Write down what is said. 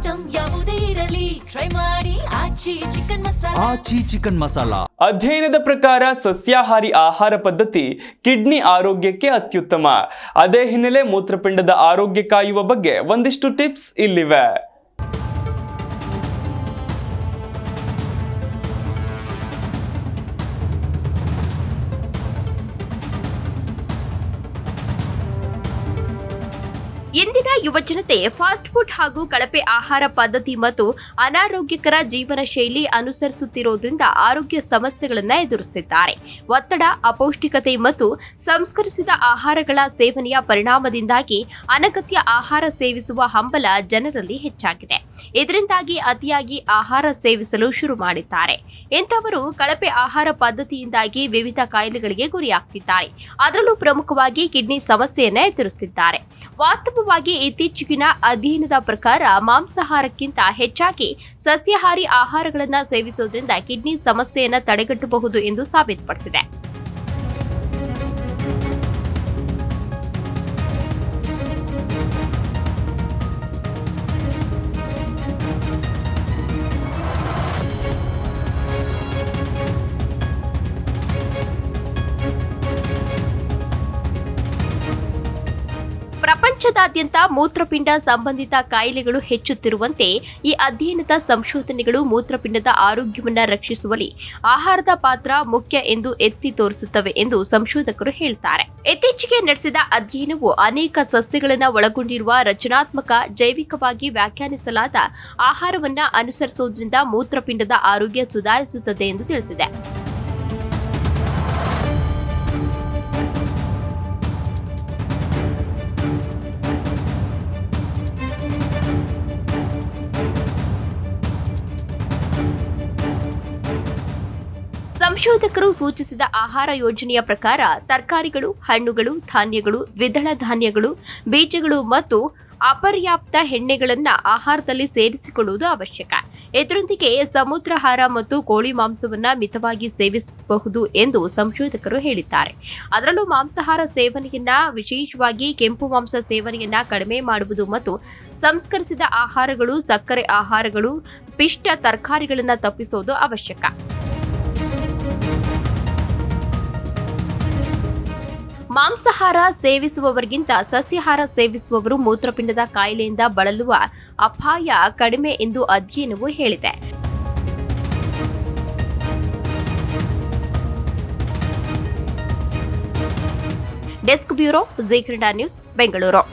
Item ಯಾವುದೇ ಇರಲಿ try ಮಾಡಿ ಆಚಿ ಚಿಕನ್ ಮಸಾಲಾ. ಅಧ್ಯಯನದ ಪ್ರಕಾರ ಸಸ್ಯಾಹಾರಿ ಆಹಾರ ಪದ್ಧತಿ ಕಿಡ್ನಿ ಆರೋಗ್ಯಕ್ಕೆ ಅತ್ಯುತ್ತಮ. ಅದೇ ಹಿನ್ನೆಲೆ ಮೂತ್ರಪಿಂಡದ ಆರೋಗ್ಯ ಕಾಯುವ ಬಗ್ಗೆ ಒಂದಿಷ್ಟು ಟಿಪ್ಸ್ ಇಲ್ಲಿವೆ. ಇಂದಿನ ಯುವಜನತೆ ಫಾಸ್ಟ್ ಫುಡ್ ಹಾಗೂ ಕಳಪೆ ಆಹಾರ ಪದ್ಧತಿ ಮತ್ತು ಅನಾರೋಗ್ಯಕರ ಜೀವನ ಶೈಲಿ ಅನುಸರಿಸುತ್ತಿರುವುದರಿಂದ ಆರೋಗ್ಯ ಸಮಸ್ಯೆಗಳನ್ನು ಎದುರಿಸುತ್ತಿದ್ದಾರೆ. ಒತ್ತಡ, ಅಪೌಷ್ಟಿಕತೆ ಮತ್ತು ಸಂಸ್ಕರಿಸಿದ ಆಹಾರಗಳ ಸೇವನೆಯ ಪರಿಣಾಮದಿಂದಾಗಿ ಅನಗತ್ಯ ಆಹಾರ ಸೇವಿಸುವ ಹಂಬಲ ಜನರಲ್ಲಿ ಹೆಚ್ಚಾಗಿದೆ. ಇದರಿಂದಾಗಿ ಅತಿಯಾಗಿ ಆಹಾರ ಸೇವಿಸಲು ಶುರು ಮಾಡಿದ್ದಾರೆ. ಇಂಥವರು ಕಳಪೆ ಆಹಾರ ಪದ್ಧತಿಯಿಂದಾಗಿ ವಿವಿಧ ಕಾಯಿಲೆಗಳಿಗೆ ಗುರಿಯಾಗ್ತಿದ್ದಾರೆ. ಅದರಲ್ಲೂ ಪ್ರಮುಖವಾಗಿ ಕಿಡ್ನಿ ಸಮಸ್ಯೆಯನ್ನು ಎದುರಿಸುತ್ತಿದ್ದಾರೆ. ವಾಸ್ತವವಾಗಿ ಇತ್ತೀಚೆಗಿನ ಅಧ್ಯಯನದ ಪ್ರಕಾರ ಮಾಂಸಾಹಾರಕ್ಕಿಂತ ಹೆಚ್ಚಾಗಿ ಸಸ್ಯಾಹಾರಿ ಆಹಾರಗಳನ್ನು ಸೇವಿಸುವುದರಿಂದ ಕಿಡ್ನಿ ಸಮಸ್ಯೆಯನ್ನು ತಡೆಗಟ್ಟಬಹುದು ಎಂದು ಸಾಬೀತುಪಡಿಸಿದೆ. ಪ್ರಪಂಚದಾದ್ಯಂತ ಮೂತ್ರಪಿಂಡ ಸಂಬಂಧಿತ ಕಾಯಿಲೆಗಳು ಹೆಚ್ಚುತ್ತಿರುವಂತೆ ಈ ಅಧ್ಯಯನದ ಸಂಶೋಧನೆಗಳು ಮೂತ್ರಪಿಂಡದ ಆರೋಗ್ಯವನ್ನು ರಕ್ಷಿಸುವಲ್ಲಿ ಆಹಾರದ ಪಾತ್ರ ಮುಖ್ಯ ಎಂದು ಎತ್ತಿ ತೋರಿಸುತ್ತವೆ ಎಂದು ಸಂಶೋಧಕರು ಹೇಳ್ತಾರೆ. ಇತ್ತೀಚೆಗೆ ನಡೆಸಿದ ಅಧ್ಯಯನವು ಅನೇಕ ಸಸ್ಯಗಳನ್ನು ಒಳಗೊಂಡಿರುವ ರಚನಾತ್ಮಕ ಜೈವಿಕವಾಗಿ ವ್ಯಾಖ್ಯಾನಿಸಲಾದ ಆಹಾರವನ್ನು ಅನುಸರಿಸುವುದರಿಂದ ಮೂತ್ರಪಿಂಡದ ಆರೋಗ್ಯ ಸುಧಾರಿಸುತ್ತದೆ ಎಂದು ತಿಳಿಸಿದೆ. ಸಂಶೋಧಕರು ಸೂಚಿಸಿದ ಆಹಾರ ಯೋಜನೆಯ ಪ್ರಕಾರ ತರಕಾರಿಗಳು, ಹಣ್ಣುಗಳು, ಧಾನ್ಯಗಳು, ದ್ವಿದಳ ಧಾನ್ಯಗಳು, ಬೀಜಗಳು ಮತ್ತು ಅಪರ್ಯಾಪ್ತ ಎಣ್ಣೆಗಳನ್ನು ಆಹಾರದಲ್ಲಿ ಸೇರಿಸಿಕೊಳ್ಳುವುದು ಅವಶ್ಯಕ. ಇದರೊಂದಿಗೆ ಸಮುದ್ರಾಹಾರ ಮತ್ತು ಕೋಳಿ ಮಾಂಸವನ್ನು ಮಿತವಾಗಿ ಸೇವಿಸಬಹುದು ಎಂದು ಸಂಶೋಧಕರು ಹೇಳಿದ್ದಾರೆ. ಅದರಲ್ಲೂ ಮಾಂಸಾಹಾರ ಸೇವನೆಯನ್ನ, ವಿಶೇಷವಾಗಿ ಕೆಂಪು ಮಾಂಸ ಸೇವನೆಯನ್ನ ಕಡಿಮೆ ಮಾಡುವುದು ಮತ್ತು ಸಂಸ್ಕರಿಸಿದ ಆಹಾರಗಳು, ಸಕ್ಕರೆ ಆಹಾರಗಳು, ಪಿಷ್ಟ ತರಕಾರಿಗಳನ್ನು ತಪ್ಪಿಸುವುದು ಅವಶ್ಯಕ. ಮಾಂಸಾಹಾರ ಸೇವಿಸುವವರಿಗಿಂತ ಸಸ್ಯಾಹಾರ ಸೇವಿಸುವವರು ಮೂತ್ರಪಿಂಡದ ಕಾಯಿಲೆಯಿಂದ ಬಳಲುವ ಅಪಾಯ ಕಡಿಮೆ ಎಂದು ಅಧ್ಯಯನವು ಹೇಳಿದೆ. Desk bureau, Zee Kannada news, Bengaluru.